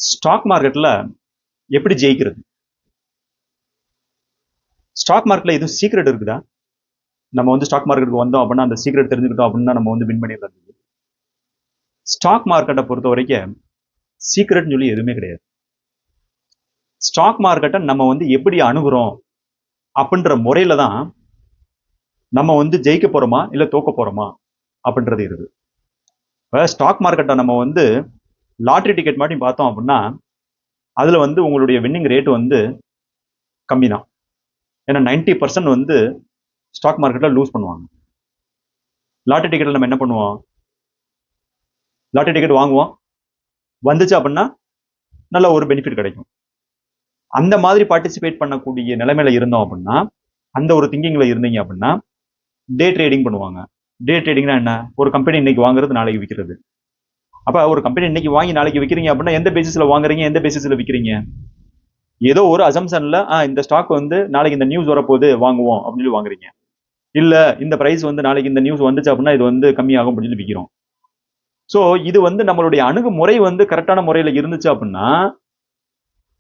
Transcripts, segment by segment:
Stock மார்க்கெட்ல எப்படி ஜெயிக்கிறது? ஸ்டாக் மார்க்கெட்ல எதுவும் சீக்ரெட் இருக்குதா? நம்ம வந்து ஸ்டாக் மார்க்கெட்டுக்கு வந்தோம் அப்படின்னா அந்த சீக்ரெட் தெரிஞ்சுக்கிட்டோம் அப்படின்னா நம்ம வந்து வின் பண்ணிடலாம். ஸ்டாக் மார்க்கெட்டை பொறுத்த வரைக்கும் சீக்ரெட்னு சொல்லி எதுவுமே கிடையாது. ஸ்டாக் மார்க்கெட்டை நம்ம வந்து எப்படி அணுகுறோம் அப்படின்ற முறையில தான் நம்ம வந்து ஜெயிக்க போறோமா இல்ல தோக்க போறோமா அப்படின்றது இருக்குது. இப்போ ஸ்டாக் மார்க்கெட்டை நம்ம வந்து லாட்ரி டிக்கெட் மாதிரி பார்த்தோம் அப்படின்னா அதுல வந்து உங்களுடைய வின்னிங் ரேட் வந்து கம்மி தான். ஏன்னா 90% வந்து ஸ்டாக் மார்க்கெட்ல லூஸ் பண்ணுவாங்க. லாட்டரி டிக்கெட்ல நம்ம என்ன பண்ணுவோம்? லாட்டரி டிக்கெட் வாங்குவோம், வந்துச்சு அப்படின்னா நல்ல ஒரு பெனிஃபிட் கிடைக்கும். அந்த மாதிரி பார்ட்டிசிபேட் பண்ணக்கூடிய நிலைமையில இருந்தோம் அப்படின்னா, அந்த ஒரு திங்கிங்ல இருந்தீங்க அப்படின்னா டே ட்ரேடிங் பண்ணுவாங்க. டே ட்ரேடிங்னா என்ன? ஒரு கம்பெனி இன்னைக்கு வாங்குறது நாளைக்கு விற்கிறது. அப்ப ஒரு கம்பெனி இன்னைக்கு வாங்கி நாளைக்கு விற்கிறீங்க அப்படின்னா எந்த பேசிஸ்ல வாங்குறீங்க, எந்த பேசிஸ்ல விற்கிறீங்க? ஏதோ ஒரு அசம்சன்ல இந்த ஸ்டாக் வந்து நாளைக்கு இந்த நியூஸ் வரப்போகுது வாங்குவோம் அப்படின்னு சொல்லி வாங்குறீங்க. இல்ல இந்த பிரைஸ் வந்து நாளைக்கு இந்த நியூஸ் வந்துச்சு அப்படின்னா இது வந்து கம்மியாகும் அப்படின்னு சொல்லி விற்கிறோம். ஸோ இது வந்து நம்மளுடைய அணுகுமுறை வந்து கரெக்டான முறையில இருந்துச்சு அப்படின்னா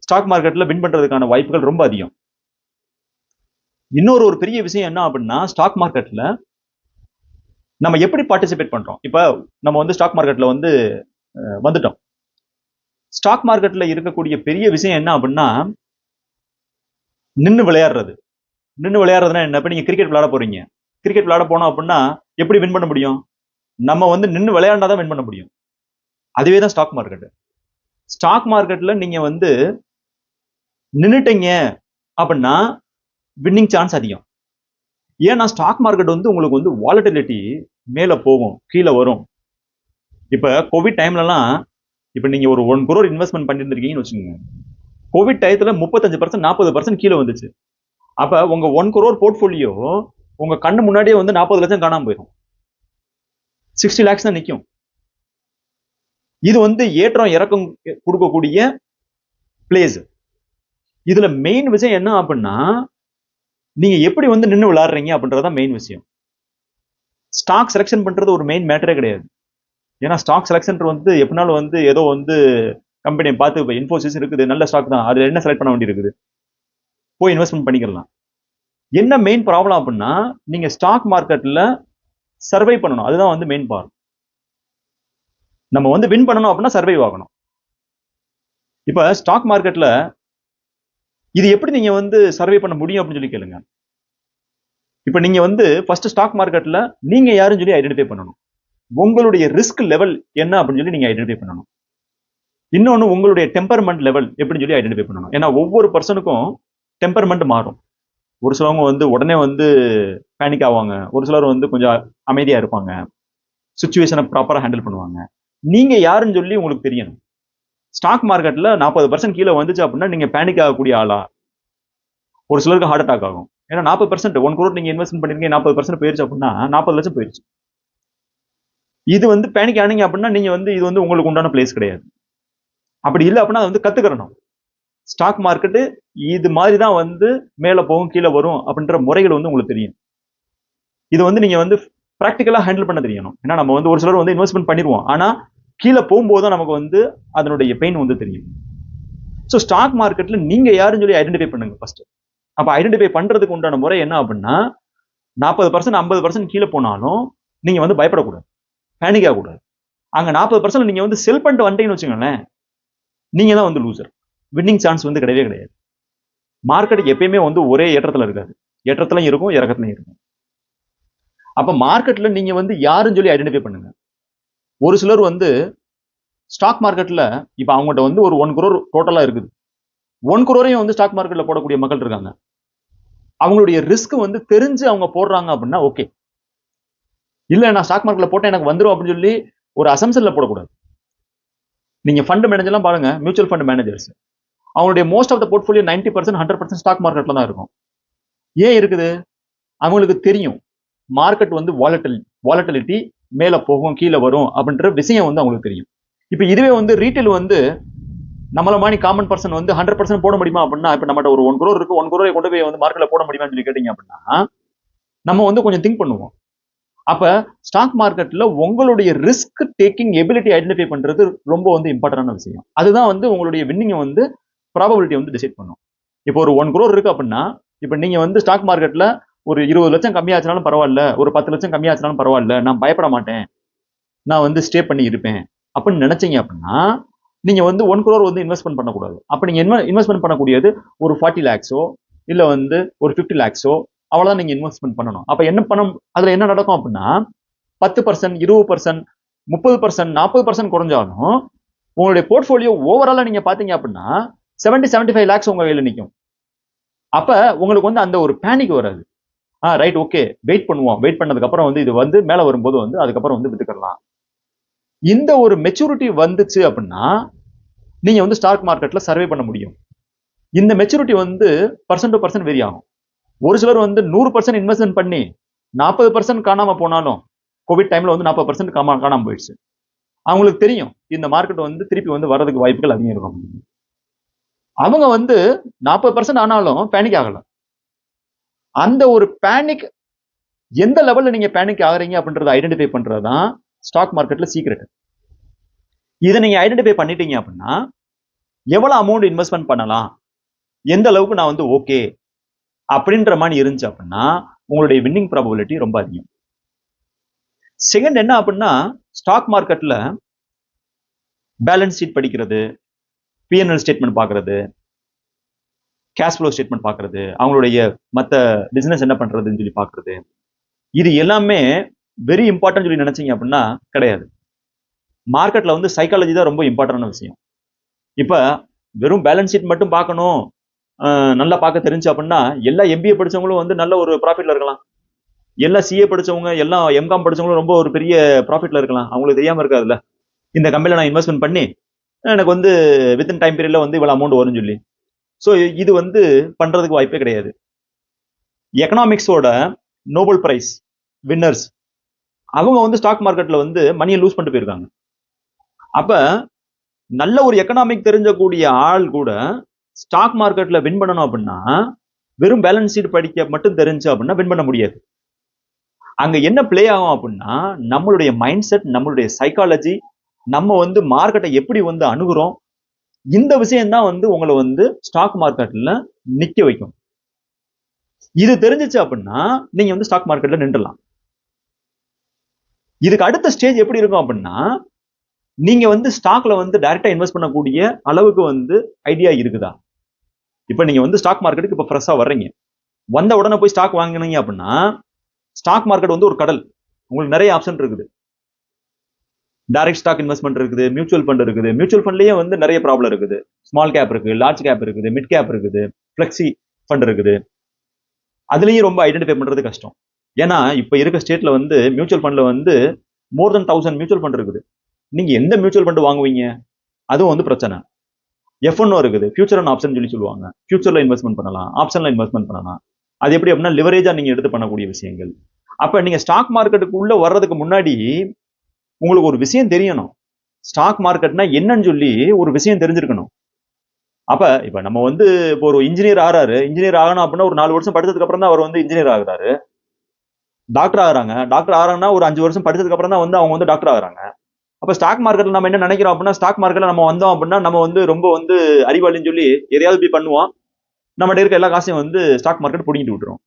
ஸ்டாக் மார்க்கெட்ல வின் பண்றதுக்கான வாய்ப்புகள் ரொம்ப அதிகம். இன்னொரு பெரிய விஷயம் என்ன அப்படின்னா ஸ்டாக் மார்க்கெட்ல நம்ம எப்படி பார்ட்டிசிபேட் பண்றோம்? இப்ப நம்ம வந்து ஸ்டாக் மார்க்கெட்ல வந்து வந்துட்டோம். ஸ்டாக் மார்க்கெட்ல இருக்கக்கூடிய பெரிய விஷயம் என்ன அப்படின்னா நின்று விளையாடுறது. நின்று விளையாடுறதுனா என்ன? இப்ப நீங்க கிரிக்கெட் விளையாட போறீங்க. கிரிக்கெட் விளையாட போனோம் அப்படின்னா எப்படி வின் பண்ண முடியும்? நம்ம வந்து நின்று விளையாண்டாதான் வின் பண்ண முடியும். அதுவே தான் ஸ்டாக் மார்க்கெட். ஸ்டாக் மார்க்கெட்ல நீங்க வந்து நின்னுட்டீங்க அப்படின்னா வின்னிங் சான்ஸ் அதிகம். ஏன்னா ஸ்டாக் மார்க்கெட் வந்து உங்களுக்கு வந்து வாலட்டிலிட்டி மேல போகும், கீழே வரும். இப்ப கோவிட் டைம்லலாம் இப்ப நீங்க ஒரு 1 crore இன்வெஸ்ட்மெண்ட் பண்ணிருந்தீங்கன்னு வச்சுக்கோங்க. கோவிட் டயத்துல 35% 40% கீழே வந்துச்சு. அப்ப உங்க 1 crore போர்ட்போலியோ உங்க கண்ணு முன்னாடியே வந்து 40 லட்சம் காணாம போயிடும். 60 lakhs தான் நிக்கும். இது வந்து ஏற்றம் இறக்கம் கொடுக்கக்கூடிய பிளேஸ். இதுல மெயின் விஷயம் என்ன அப்படின்னா நீங்க எப்படி வந்து நின்று விளையாடுறீங்க அப்படின்றதான் மெயின் விஷயம். ஸ்டாக் செலக்ஷன் பண்றது ஒரு மெயின் மேட்டரே கிடையாது. ஏன்னா ஸ்டாக் செலக்ஷன் வந்து எப்படினாலும் வந்து ஏதோ வந்து கம்பெனியை பார்த்து இப்போ இன்ஃபோசிஸ் இருக்குது, நல்ல ஸ்டாக் தான், அதுல என்ன செலக்ட் பண்ண வேண்டி இருக்குது, போய் இன்வெஸ்ட்மெண்ட் பண்ணிக்கலாம். என்ன மெயின் ப்ராப்ளம் அப்படின்னா நீங்க ஸ்டாக் மார்க்கெட்ல சர்வை பண்ணணும். அதுதான் வந்து மெயின் பார்ட். நம்ம வந்து வின் பண்ணணும் அப்படின்னா சர்வை ஆகணும். இப்ப ஸ்டாக் மார்க்கெட்ல இது எப்படி நீங்க வந்து சர்வே பண்ண முடியும் அப்படின்னு சொல்லி கேளுங்க. இப்ப நீங்க வந்து ஃபர்ஸ்ட் ஸ்டாக் மார்க்கெட்ல நீங்க யாருன்னு சொல்லி ஐடென்டிஃபை பண்ணணும். உங்களுடைய ரிஸ்க் லெவல் என்ன அப்படின்னு சொல்லி நீங்க ஐடென்டிஃபை பண்ணணும். இன்னொன்னு உங்களுடைய டெம்பர்மெண்ட் லெவல் எப்படின்னு சொல்லி ஐடென்டிஃபை பண்ணணும். ஏன்னா ஒவ்வொரு பர்சனுக்கும் டெம்பர்மெண்ட் மாறும். ஒரு சிலவங்க வந்து உடனே வந்து பேனிக் ஆவாங்க, ஒரு சிலர் வந்து கொஞ்சம் அமைதியா இருப்பாங்க, சுச்சுவேஷனை ப்ராப்பரா ஹேண்டில் பண்ணுவாங்க. நீங்க யாருன்னு சொல்லி உங்களுக்கு தெரியணும். ஸ்டாக் மார்க்கெட்ல 40% கீழே வந்துச்சு அப்படின்னா நீங்க பேனிக் ஆகக்கூடிய ஆளா? ஒரு சிலருக்கு ஹார்ட் அட்டாக் ஆகும். ஏன்னா 40% 1 crore நீங்க இன்வெஸ்ட் பண்ணிருக்கீங்க, 40% போயிருச்சு அப்படின்னா 40 லட்சம் போயிருச்சு. இது வந்து பேனிக் ஆனீங்க அப்படின்னா நீங்க வந்து இது வந்து உங்களுக்கு உண்டான பிளேஸ் கிடையாது. அப்படி இல்லை அப்படின்னா வந்து கத்துக்கிறணும். ஸ்டாக் மார்க்கெட்டு இது மாதிரி தான் வந்து மேல போகும் கீழே வரும் அப்படின்ற முறைகள் வந்து உங்களுக்கு தெரியும். இது வந்து நீங்க வந்து பிராக்டிக்கலா ஹேண்டில் பண்ண தெரியணும். ஏன்னா நம்ம வந்து ஒரு சிலர் வந்து இன்வெஸ்ட்மெண்ட் பண்ணிடுவோம், ஆனா கீழே போகும்போது நமக்கு வந்து அதனுடைய பெயின் வந்து தெரியும். ஸோ ஸ்டாக் மார்க்கெட்ல நீங்க யாருன்னு சொல்லி ஐடென்டிஃபை பண்ணுங்க ஃபர்ஸ்ட். அப்ப ஐடென்டிஃபை பண்றதுக்கு உண்டான முறை என்ன அப்படின்னா 40% 50% கீழே போனாலும் நீங்க வந்து பயப்படக்கூடாது, பேனிக் ஆகக்கூடாது. அங்க 40% நீங்க வந்து செல் பண்ணிட்டு வந்துட்டீங்கன்னு வச்சுக்கோங்களேன், நீங்க தான் வந்து லூசர். வின்னிங் சான்ஸ் வந்து கிடையவே கிடையாது. மார்க்கெட் எப்பயுமே வந்து ஒரே ஏற்றத்துல இருக்காது. ஏற்றத்துலயும் இருக்கும், இறக்கத்துலயும் இருக்கும். அப்ப மார்க்கெட்ல நீங்க வந்து யாருன்னு சொல்லி ஐடென்டிஃபை பண்ணுங்க. ஒரு சிலர் வந்து ஸ்டாக் மார்க்கெட்ல இப்ப அவங்ககிட்ட வந்து ஒரு 1 crore டோட்டலா இருக்குது. 1 crore வந்து ஸ்டாக் மார்க்கெட்ல போடக்கூடிய மக்கள் இருக்காங்க. அவங்களுடைய ரிஸ்க் வந்து தெரிஞ்சு அவங்க போடுறாங்க அப்படின்னா ஓகே. இல்ல நான் ஸ்டாக் மார்க்கெட்ல போட்டேன் எனக்கு வந்துரும் அப்படின்னு சொல்லி ஒரு அசம்ஷன்ல போடக்கூடாது. நீங்க ஃபண்ட் மேனேஜர்லாம் பாருங்க, மியூச்சுவல் ஃபண்ட் மேனேஜர்ஸ் அவங்களுடைய most of the portfolio 90% 100% stock மார்க்கெட்ல தான் இருக்கும். ஏன் இருக்குது? அவங்களுக்கு தெரியும் மார்க்கெட் வந்து வாலட்டிலிட்டி மேல போகும் கீழே வரும் அப்படின்ற விஷயம் வந்து அவங்களுக்கு தெரியும். இப்ப இதுவே வந்து ரீட்டைல் வந்து நம்மள மாதிரி காமன் பர்சன் வந்து 100% போட முடியுமா அப்படின்னா, இப்ப நம்மகிட்ட ஒரு 1 crore இருக்கு, 1 crore கொண்டு போய் வந்து மார்க்கெட்ல போட முடியுமான்னு சொல்லி கேட்டீங்க அப்படின்னா நம்ம வந்து கொஞ்சம் திங்க் பண்ணுவோம். அப்ப ஸ்டாக் மார்க்கெட்ல உங்களுடைய ரிஸ்க் டேக்கிங் எபிலிட்டி ஐடென்டிஃபை பண்றது ரொம்ப வந்து இம்பார்ட்டன்டான விஷயம். அதுதான் வந்து உங்களுடைய வின்னிங்கை வந்து ப்ராபபிலிட்டி வந்து டிசைட் பண்ணும். இப்போ ஒரு 1 crore இருக்கு அப்படின்னா, இப்போ நீங்க வந்து ஸ்டாக் மார்க்கெட்ல ஒரு 20 லட்சம் கம்மியாச்சுனாலும் பரவாயில்ல, ஒரு 10 லட்சம் கம்மியாச்சுனாலும் பரவாயில்ல, நான் பயப்பட மாட்டேன், நான் வந்து ஸ்டே பண்ணி இருப்பேன் அப்படின்னு நினைச்சீங்க அப்படின்னா, நீங்க வந்து 1 crore வந்து இன்வெஸ்ட்மெண்ட் பண்ணக்கூடாது. அப்ப நீங்க இன்வெஸ்ட்மெண்ட் பண்ணக்கூடியது ஒரு 40 lakhs இல்ல வந்து ஒரு 50 lakhs அவ்வளவுதான் நீங்க இன்வெஸ்ட்மெண்ட் பண்ணணும். அப்ப என்ன பண்ண அதுல என்ன நடக்கும் அப்படின்னா 10%, 20%, 30%, 40% குறைஞ்சாலும் உங்களுடைய போர்ட்போலியோ ஓவராலா நீங்க பாத்தீங்க அப்படின்னா 70-75 lakhs உங்க கையில நிற்கும். அப்ப உங்களுக்கு வந்து அந்த ஒரு பேனிக் வராது. ரைட், ஓகே, வெயிட் பண்ணுவோம், வெயிட் பண்ணதுக்கு அப்புறம் வந்து இது வந்து மேல வரும்போது வந்து அதுக்கப்புறம் வந்து வித்துக்கலாம். இந்த ஒரு மெச்சூரிட்டி வந்துச்சு அப்படின்னா நீங்க வந்து ஸ்டாக் மார்க்கெட்ல சர்வே பண்ண முடியும். இந்த மெச்சூரிட்டி வந்து பர்சன்ட் டு பர்சன்ட் வேரி ஆகும். ஒரு சிலர் வந்து 100% இன்வெஸ்ட்மெண்ட் பண்ணி 40% காணாம போனாலும் கோவிட் டைம்ல வந்து 40% காணாம போயிடுச்சு. அவங்களுக்கு தெரியும் இந்த மார்க்கெட் வந்து திருப்பி வந்து வர்றதுக்கு வாய்ப்புகள் அதிகம் இருக்கும். அவங்க வந்து 40% ஆனாலும் பேனிக் ஆகல. அந்த ஒரு பேனிக் எந்த லெவல்ல நீங்க பேனிக் ஆகுறீங்க அப்படின்றத ஐடென்டிஃபை பண்றதுதான் ஸ்டாக் மார்க்கெட்ல சீக்ரெட். இதை நீங்க ஐடென்டிஃபை பண்ணிட்டீங்க அப்படின்னா எவ்வளவு அமௌண்ட் இன்வெஸ்ட்மெண்ட் பண்ணலாம், எந்த அளவுக்கு நான் வந்து ஓகே அப்படின்ற மாதிரி இருந்துச்சு அப்படின்னா உங்களுடைய வின்னிங் ப்ராபபிலிட்டி ரொம்ப அதிகம். செகண்ட் என்ன அப்படின்னா ஸ்டாக் மார்க்கெட்ல பேலன்ஸ் ஷீட் படிக்கிறது, பிஎன்எல் ஸ்டேட்மெண்ட் பார்க்கறது, கேஷ் ஃப்ளோ ஸ்டேட்மெண்ட் பார்க்கறது, அவங்களுடைய மற்ற பிசினஸ் என்ன பண்றதுன்னு சொல்லி பார்க்கறது, இது எல்லாமே வெரி இம்பார்ட்டன்ட் சொல்லி நினைச்சீங்க அப்படின்னா கிடையாது. மார்க்கெட்ல வந்து சைக்காலஜி தான் ரொம்ப இம்பார்ட்டன்டான விஷயம். இப்ப வெறும் பேலன்ஸ் ஷீட் மட்டும் பார்க்கணும், நல்லா பார்க்க தெரிஞ்சு அப்படின்னா எல்லா எம்பிஏ படிச்சவங்களும் வந்து நல்ல ஒரு ப்ராஃபிட்ல இருக்கலாம். எல்லா சிஏ படிச்சவங்க, எல்லாம் எம்காம் படிச்சவங்களும் ரொம்ப ஒரு பெரிய ப்ராஃபிட்ல இருக்கலாம். அவங்களுக்கு தெரியாம இருக்காதுல்ல இந்த கம்பெனில நான் இன்வெஸ்ட்மெண்ட் பண்ணி எனக்கு வந்து வித்தின் டைம் பீரியட்ல வந்து இவ்வளவு அமௌண்ட் வரும்னு சொல்லி. ஸோ இது வந்து பண்றதுக்கு வாய்ப்பே கிடையாது. எக்கனாமிக்ஸோட நோபல் பிரைஸ் வின்னர்ஸ் அவங்க வந்து ஸ்டாக் மார்க்கெட்ல வந்து மணியை லூஸ் பண்ணிட்டு போயிருக்காங்க. அப்ப நல்ல ஒரு எக்கனாமிக் தெரிஞ்சக்கூடிய ஆள் கூட ஸ்டாக் மார்க்கெட்ல வின் பண்ணணும் அப்படின்னா வெறும் பேலன்ஸ் ஷீட் படிக்க மட்டும் தெரிஞ்சு அப்படின்னா வின் பண்ண முடியாது. அங்க என்ன பிளே ஆகும் அப்படின்னா நம்மளுடைய மைண்ட் செட், நம்மளுடைய சைக்காலஜி, நம்ம வந்து மார்க்கெட்டை எப்படி வந்து அணுகுறோம், இந்த விஷயம் தான் வந்து உங்களை வந்து ஸ்டாக் மார்க்கெட்ல நிக்க வைக்கும். இது தெரிஞ்சிச்சு அப்படின்னா நீங்க வந்து ஸ்டாக் மார்க்கெட்ல நின்றுலாம். இதுக்கு அடுத்த ஸ்டேஜ் எப்படி இருக்கும் அப்படின்னா நீங்க வந்து ஸ்டாக்ல வந்து டைரக்டா இன்வெஸ்ட் பண்ணக்கூடிய அளவுக்கு வந்து ஐடியா இருக்குதா. இப்ப நீங்க வந்து ஸ்டாக் மார்க்கெட்டுக்கு இப்ப ஃப்ரெஷ்ஷா வர்றீங்க, வந்த உடனே போய் ஸ்டாக் வாங்கினீங்க அப்படின்னா ஸ்டாக் மார்க்கெட் வந்து ஒரு கடல், உங்களுக்கு நிறைய ஆப்ஷன் இருக்குது. டைரக்ட் ஸ்டாக் இன்வெஸ்ட்மெண்ட் இருக்குது, மியூச்சுவல் ஃபண்ட் இருக்குது. மியூச்சுவல் ஃபண்ட்லயே வந்து நிறைய ப்ராப்ளம் இருக்குது. ஸ்மால் கேப் இருக்கு, லார்ஜ் கேப் இருக்குது, மிட் கேப் இருக்குது, ஃபிளெக்சி ஃபண்ட் இருக்குது. அதுலயும் ரொம்ப ஐடென்டிஃபை பண்றது கஷ்டம். ஏன்னா இப்ப இருக்க ஸ்டேட்ல வந்து மியூச்சுவல் ஃபண்ட்ல வந்து மோர் தென் 1000 மியூச்சுவல் ஃபண்ட் இருக்குது. நீங்க எந்த மியூச்சுவல் ஃபண்ட் வாங்குவீங்க, அதுவும் வந்து பிரச்சனை. F1 இருக்குது, ஃபியூச்சர் அண்ட் ஆப்ஷன் சொல்லி சொல்லுவாங்க. ஃபியூச்சர்ல இன்வெஸ்ட்மெண்ட் பண்ணலாம், ஆப்ஷன்ல இன்வெஸ்ட்மெண்ட் பண்ணலாம். அது எப்படி அப்படின்னா லிவரேஜா நீங்க எடுத்து பண்ணக்கூடிய விஷயங்கள். அப்ப நீங்க ஸ்டாக் மார்க்கெட்டுக்கு உள்ள வர்றதுக்கு முன்னாடி உங்களுக்கு ஒரு விஷயம் தெரியணும். ஸ்டாக் மார்க்கெட்னா என்னன்னு சொல்லி ஒரு விஷயம் தெரிஞ்சிருக்கணும். அப்ப இப்ப நம்ம வந்து இப்போ ஒரு இன்ஜினியர் ஆறாரு, இன்ஜினியர் ஆகணும் அப்படின்னா ஒரு 4 வருஷம் படிச்சதுக்கு அப்புறம் தான் அவர் வந்து இன்ஜினியர் ஆகுறாரு. டாக்டர் ஆகுறாங்க, டாக்டர் ஆகிறாங்கன்னா ஒரு 5 வருஷம் படிச்சதுக்கு அப்புறம் தான் வந்து அவங்க வந்து டாக்டர் ஆகுறாங்க. அப்ப ஸ்டாக் மார்க்கெட்ல நம்ம என்ன நினைக்கிறோம் அப்படின்னா ஸ்டாக் மார்க்கெட்ல நம்ம வந்தோம் அப்படின்னா நம்ம வந்து ரொம்ப வந்து அறிவாளின்னு சொல்லி எதையாவது போய் பண்ணுவோம், நம்ம இருக்க எல்லா காசையும் வந்து ஸ்டாக் மார்க்கெட் பிடிங்கிட்டு விட்டுரும்.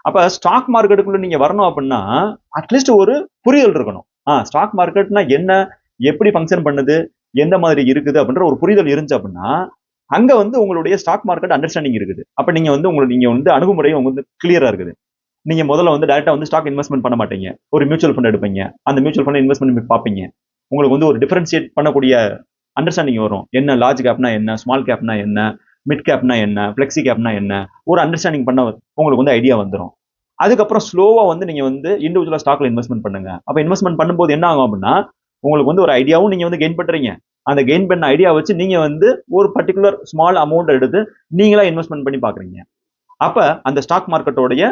அப்ப ஸ்டாக் மார்க்கெட்டுக்குள்ள நீங்க வரணும் அப்படின்னா அட்லீஸ்ட் ஒரு புரிதல் இருக்கணும். ஸ்டாக் மார்க்கெட்னா என்ன, எப்படி ஃபங்க்ஷன் பண்ணுது, எந்த மாதிரி இருக்குது அப்படின்ற ஒரு புரிதல் இருந்துச்சு அப்படின்னா அங்க வந்து உங்களுடைய ஸ்டாக் மார்க்கெட் அண்டர்ஸ்டாண்டிங் இருக்குது. அப்ப நீங்க வந்து நீங்க வந்து அணுகுமுறையும் வந்து கிளியரா இருக்குது. நீங்க முதல்ல வந்து டைரக்டா வந்து ஸ்டாக் இன்வெஸ்ட்மெண்ட் பண்ண மாட்டீங்க, ஒரு மியூச்சுவல் ஃபண்ட் எடுப்பீங்க, அந்த மியூச்சுவல் ஃபண்ட் இன்வெஸ்ட்மெண்ட் பார்ப்பீங்க. உங்களுக்கு வந்து ஒரு டிஃபரன்ஷியேட் பண்ணக்கூடிய அண்டர்ஸ்டாண்டிங் வரும். என்ன லார்ஜ் கேப்னா என்ன, ஸ்மால் கேப்னா என்ன, மிட் கேப்னா என்ன, ஃபிளெக்சி கேப்னா என்ன, ஒரு அண்டர்ஸ்டாண்டிங் பண்ண உங்களுக்கு வந்து ஐடியா வந்துடும். அதுக்கப்புறம் ஸ்லோவா வந்து நீங்க வந்து இண்டிவிஜுவலா ஸ்டாக்ல இன்வெஸ்ட்மெண்ட் பண்ணுங்க. அப்ப இன்வெஸ்ட்மெண்ட் பண்ணும்போது என்ன ஆகும் அப்படின்னா உங்களுக்கு வந்து ஒரு ஐடியாவும் நீங்க வந்து கெயின் பண்றீங்க. அந்த கெயின் பண்ண ஐடியா வச்சு நீங்க வந்து ஒரு பர்டிகுலர் ஸ்மால் அமௌண்ட் எடுத்து நீங்களா இன்வெஸ்ட்மெண்ட் பண்ணி பாக்குறீங்க. அப்ப அந்த ஸ்டாக் மார்க்கெட்டோடைய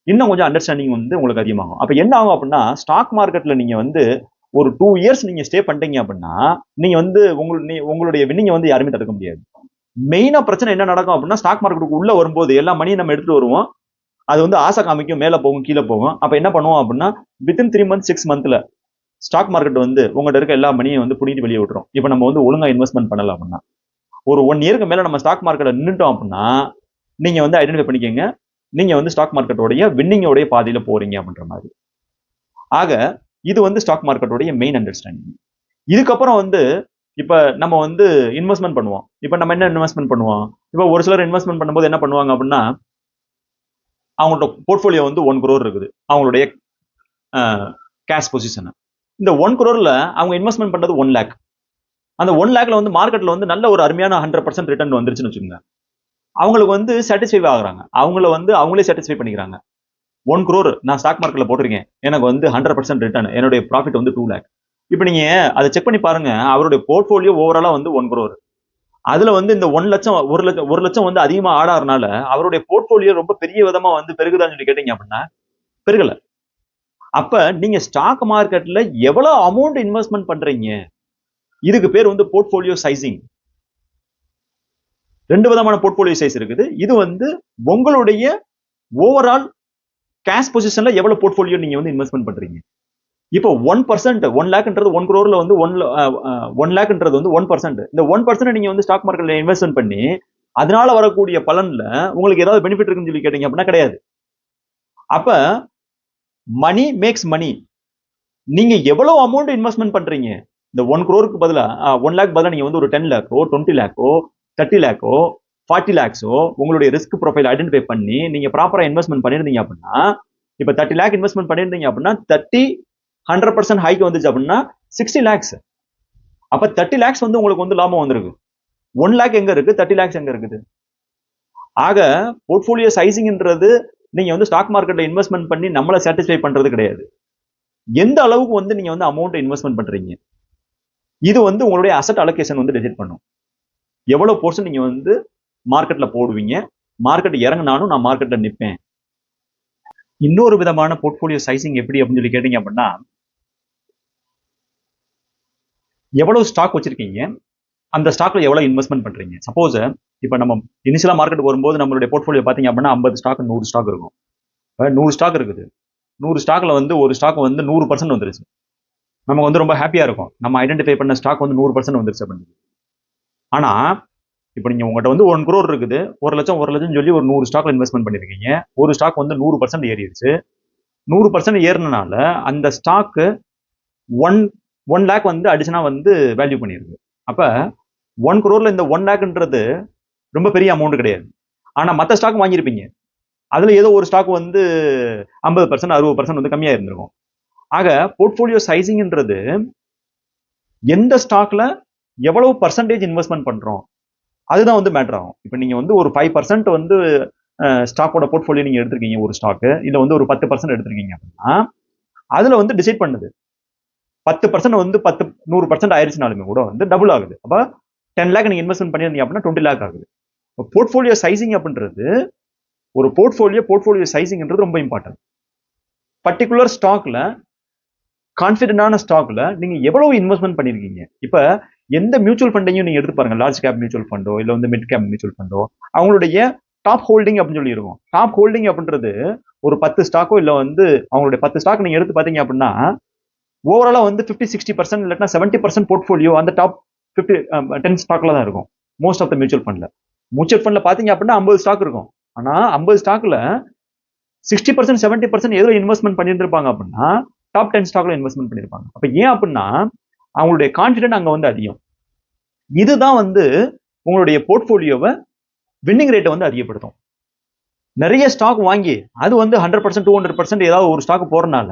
இன்னும் கொஞ்சம் அண்டர்ஸ்டாண்டிங் வந்து உங்களுக்கு அதிகமாகும். அப்ப என்ன ஆகும் அப்படின்னா ஸ்டாக் மார்க்கெட்ல நீங்க வந்து ஒரு 2 இயர்ஸ் நீங்க ஸ்டே பண்ணிட்டீங்க அப்படின்னா நீங்க வந்து உங்களுடைய வின்னிங்க வந்து யாருமே தடுக்க முடியாது. மெயினா பிரச்சனை என்ன நடக்கும் அப்படின்னா ஸ்டாக் மார்க்கெட்டுக்கு உள்ள வரும்போது எல்லா மணியும் நம்ம எடுத்துட்டு வருவோம், அது வந்து ஆசை காமிக்கும், மேல போகும் கீழே போகும். அப்ப என்ன பண்ணுவோம் அப்படின்னா வித்தின் 3 months 6 monthல ஸ்டாக் மார்க்கெட் வந்து உங்கள்கிட்ட இருக்க எல்லா மணியும் வந்து புடிட்டு வெளியே விட்டுரும். இப்ப நம்ம வந்து ஒழுங்கா இன்வெஸ்ட்மெண்ட் பண்ணல அப்படின்னா ஒரு 1 இயருக்கு மேல நம்ம ஸ்டாக் மார்க்கெட்ல நின்றுட்டோம் அப்படின்னா நீங்க வந்து ஐடென்டிஃபை பண்ணிக்கங்க, நீங்க வந்து ஸ்டாக் மார்க்கெட்டோடைய வின்னிங்கோடைய பாதையில போறீங்க அப்படின்ற மாதிரி. ஆக இது வந்து ஸ்டாக் மார்க்கெட்டோடைய மெயின் அண்டர்ஸ்டாண்டிங். இதுக்கப்புறம் வந்து இப்ப நம்ம வந்து இன்வெஸ்ட்மெண்ட் பண்ணுவோம். இப்ப நம்ம என்ன இன்வெஸ்ட்மெண்ட் பண்ணுவோம்? இப்ப ஒரு சிலர் இன்வெஸ்ட்மெண்ட் பண்ணும்போது என்ன பண்ணுவாங்க அப்படின்னா அவங்களோட போர்ட்போலியோ வந்து 1 crore இருக்குது அவங்களுடைய கேஷ் பொசிஷன். இந்த 1 crore அவங்க இன்வெஸ்ட்மெண்ட் பண்றது 1 lakh. அந்த 1 lakhல வந்து மார்க்கெட்ல வந்து நல்ல ஒரு அருமையான 100% ரிட்டர்ன் வந்துருச்சுன்னு வச்சுக்கோங்க. அவங்களுக்கு வந்து சாட்டிஸ்ஃபை ஆகுறாங்க, அவங்களே சாட்டிஸ்ஃபை பண்ணிக்கிறாங்க. 1 crore நான் ஸ்டாக் மார்க்கெட்ல போட்டிருக்கேன், எனக்கு வந்து 100% ரிட்டர்ன், என்னுடைய ப்ராஃபிட் வந்து 2 lakh. இப்ப நீங்க அதை செக் பண்ணி பாருங்க, அவருடைய போர்ட்போலியோ ஓவராலா வந்து 1 crore. அதுல வந்து இந்த 1 லட்சம் 1 லட்சம் வந்து அதிகமா ஆடாதனால அவருடைய போர்ட்போலியோ ரொம்ப பெரிய விதமா வந்து பெருகுதான்னு சொல்லி கேட்டீங்க அப்படின்னா பெருகல. அப்ப நீங்க ஸ்டாக் மார்க்கெட்ல எவ்வளவு அமௌண்ட் இன்வெஸ்ட்மெண்ட் பண்றீங்க, இதுக்கு பேர் வந்து போர்ட்போலியோ சைசிங். 2 விதமான போர்ட்போலியோ சைஸ் இருக்குது. இது வந்து உங்களுடைய ஓவரால் கேஷ் பொசிஷன்ல எவ்வளவு போர்ட்போலியோ நீங்க வந்து இன்வெஸ்ட்மெண்ட் பண்றீங்க. இப்போ 1%, 1 லேக்ன்றது 1 crore வந்து 1 லேக்ன்றது வந்து 1%. இந்த 1% நீங்க வந்து ஸ்டாக் மார்க்கெட்ல இன்வெஸ்ட்மெண்ட் பண்ணி அதனால வரக்கூடிய பலன்ல உங்களுக்கு ஏதாவது பெனிஃபிட் இருக்குன்னு சொல்லி கேட்டீங்க அப்படின்னா கிடையாது. அப்ப மணி மேக்ஸ் மணி. நீங்க எவ்வளவு அமௌண்ட் இன்வெஸ்ட்மெண்ட் பண்றீங்க, இந்த 1 crore பதிலா 1 lakh பதிலா நீங்க வந்து ஒரு 10 lakhோ 20 lakhோ 30 lakhோ 40 lakhஸோ உங்களுடைய ரிஸ்க் ப்ரொஃபைல் ஐடென்டிஃபை பண்ணி நீங்க ப்ராப்பரா இன்வெஸ்ட்மெண்ட் பண்ணிருந்தீங்க அப்படின்னா, இப்ப 30 lakh இன்வெஸ்ட்மெண்ட் பண்ணிருந்தீங்க அப்படின்னா 100% ஹைக்கு வந்துச்சு அப்படின்னா 60 lakhs. அப்ப 30 lakhs வந்து உங்களுக்கு வந்து லாபம் வந்திருக்கு. 1 lakh எங்க இருக்கு, 30 lakhs எங்க இருக்குது? ஆக போர்ட்போலியோ சைசிங்ன்றது நீங்க வந்து ஸ்டாக் மார்க்கெட்ல இன்வெஸ்ட்மெண்ட் பண்ணி நம்மள சாட்டிஸ்ஃபை பண்றது கிடையாது. எந்த அளவுக்கு வந்து நீங்க வந்து அமௌண்ட் இன்வெஸ்ட்மெண்ட் பண்றீங்க, இது வந்து உங்களுடைய அசெட் அலோகேஷன் வந்து டிசைட் பண்ணும். எவ்வளவு போர்ஷன் நீங்க வந்து மார்க்கெட்ல போடுவீங்க, மார்க்கெட் இறங்கினாலும் நான் மார்க்கெட்ல நிற்பேன். இன்னொரு விதமான போர்ட்போலியோ சைசிங் எப்படி அப்படின்னு சொல்லி கேட்டீங்க அப்படின்னா, எவ்வளவு ஸ்டாக் வச்சிருக்கீங்க, அந்த ஸ்டாக்ல எவ்வளவு இன்வெஸ்ட்மெண்ட் பண்றீங்க. சப்போஸ் இப்ப நம்ம இனிஷியலா மார்க்கெட் வரும்போது நம்மளுடைய போர்ட்போலியோ பாத்தீங்க அப்படின்னா 50 ஸ்டாக் 100 ஸ்டாக் இருக்கும். 100 ஸ்டாக் இருக்குது, 100 ஸ்டாக்ல வந்து ஒரு ஸ்டாக் வந்து 100% வந்துருச்சு. நமக்கு வந்து ரொம்ப ஹாப்பியா இருக்கும், நம்ம ஐடென்டிஃபை பண்ண ஸ்டாக் வந்து 100% வந்துருச்சு அப்படின்னு. ஆனா இப்ப நீங்க உங்கள்கிட்ட வந்து 1 crore இருக்குது, 1 லட்சம் சொல்லி ஒரு 100 ஸ்டாக்ல இன்வெஸ்ட்மெண்ட் பண்ணிருக்கீங்க. ஒரு ஸ்டாக் வந்து 100% ஏறிடுச்சு. 100% ஏறினால அந்த ஸ்டாக் 1 lakh வந்து அடிஷனா வந்து வேல்யூ பண்ணிருக்கு. அப்ப 1 crore இந்த 1 lakhன்றது ரொம்ப பெரிய அமௌண்ட் கிடையாது. ஆனா மத்த ஸ்டாக் வாங்கியிருப்பீங்க, அதுல ஏதோ ஒரு ஸ்டாக் வந்து 50% 60% வந்து கம்மியா இருந்திருக்கும். ஆக போர்ட்போலியோ சைசிங்ன்றது எந்த ஸ்டாக்ல எவ்வளவு பர்சன்டேஜ் இன்வெஸ்ட்மெண்ட் பண்றோம் அதுதான் வந்து மேட்டர் ஆகும். இப்ப நீங்க வந்து ஒரு 5% வந்து ஸ்டாக்கோட போர்ட்போலியோ நீங்க எடுத்திருக்கீங்க, ஒரு ஸ்டாக் இல்ல வந்து ஒரு 10% எடுத்திருக்கீங்க அப்படின்னா அதுல வந்து டிசைட் பண்ணுது 10% வந்து 100% ஆயிடுச்சுனாலுமே கூட வந்து டபுள் ஆகுது. அப்ப 10 lakh நீங்க இன்வெஸ்ட்மெண்ட் பண்ணியிருந்தீங்க அப்படின்னா 20 lakh ஆகுது. போர்ட்போலியோ சைசிங் அப்படின்றது ஒரு போர்ட்போலியோ சைசிங்ன்றது ரொம்ப இம்பார்ட்டன்ட். பர்டிகுலர் ஸ்டாக்ல கான்ஃபிடென்டான ஸ்டாக்ல நீங்க எவ்வளவு இன்வெஸ்ட்மெண்ட் பண்ணிருக்கீங்க. இப்ப எந்த மியூச்சுவல் ஃபண்டையும் நீங்க எடுத்து பாருங்க, லார்ஜ் கேப் மியூச்சுவல் ஃபண்டோ இல்ல வந்து மிட் கேப் மியூச்சுவல் ஃபண்டோ, அவங்களுடைய டாப் ஹோல்டிங் அப்படின்னு சொல்லி இருக்கும். டாப் ஹோல்டிங் அப்படின்றது ஒரு 10 ஸ்டாக்கோ இல்ல வந்து அவங்களுடைய 10 ஸ்டாக் நீங்க எடுத்து பாத்தீங்க அப்படின்னா ஓவராலா வந்து 50-60% இல்லைன்னா 70% போர்ட்போலியோ அந்த டாப் 10 ஸ்டாக்ல தான் இருக்கும். மோஸ்ட் ஆஃப் த மியூச்சுவல் ஃபண்ட்ல பாத்தீங்க அப்படின்னா 50 ஸ்டாக் இருக்கும். ஆனா 50 ஸ்டாக்ல 60% 70% எதுல இன்வெஸ்ட்மெண்ட் பண்ணிட்டு இருப்பாங்க அப்படின்னா டாப் 10 ஸ்டாக்ல இன்வெஸ்ட்மெண்ட் பண்ணிருப்பாங்க. அப்ப ஏன் அப்படின்னா அவங்களுடைய கான்ஃபிடென்ட் அங்க வந்து அதிகம். இதுதான் வந்து உங்களுடைய போர்ட்போலியோவை வின்னிங் ரேட்டை வந்து அதிகப்படுத்தும். நிறைய ஸ்டாக் வாங்கி அது வந்து 100% 200% ஏதாவது ஒரு ஸ்டாக் போறதுனால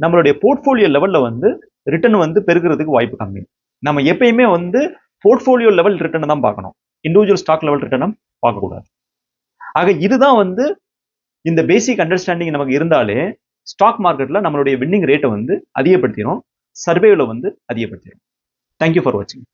நம்மளுடைய போர்ட்போலியோ லெவல்ல வந்து ரிட்டர்ன் வந்து பெருகிறதுக்கு வாய்ப்பு கம்மி. நம்ம எப்பயுமே வந்து போர்ட்போலியோ லெவல் ரிட்டர்ன் தான் பார்க்கணும், இண்டிவிஜுவல் ஸ்டாக் லெவல் ரிட்டர்ன் பார்க்கக்கூடாது. ஆக இதுதான் வந்து இந்த பேசிக் அண்டர்ஸ்டாண்டிங் நமக்கு இருந்தாலே ஸ்டாக் மார்க்கெட்ல நம்மளுடைய வின்னிங் ரேட்டை வந்து அதிகப்படுத்திடும், சர்வேல வந்து அதிகப்படுத்திடும். தேங்க்யூ ஃபார் வாட்சிங்.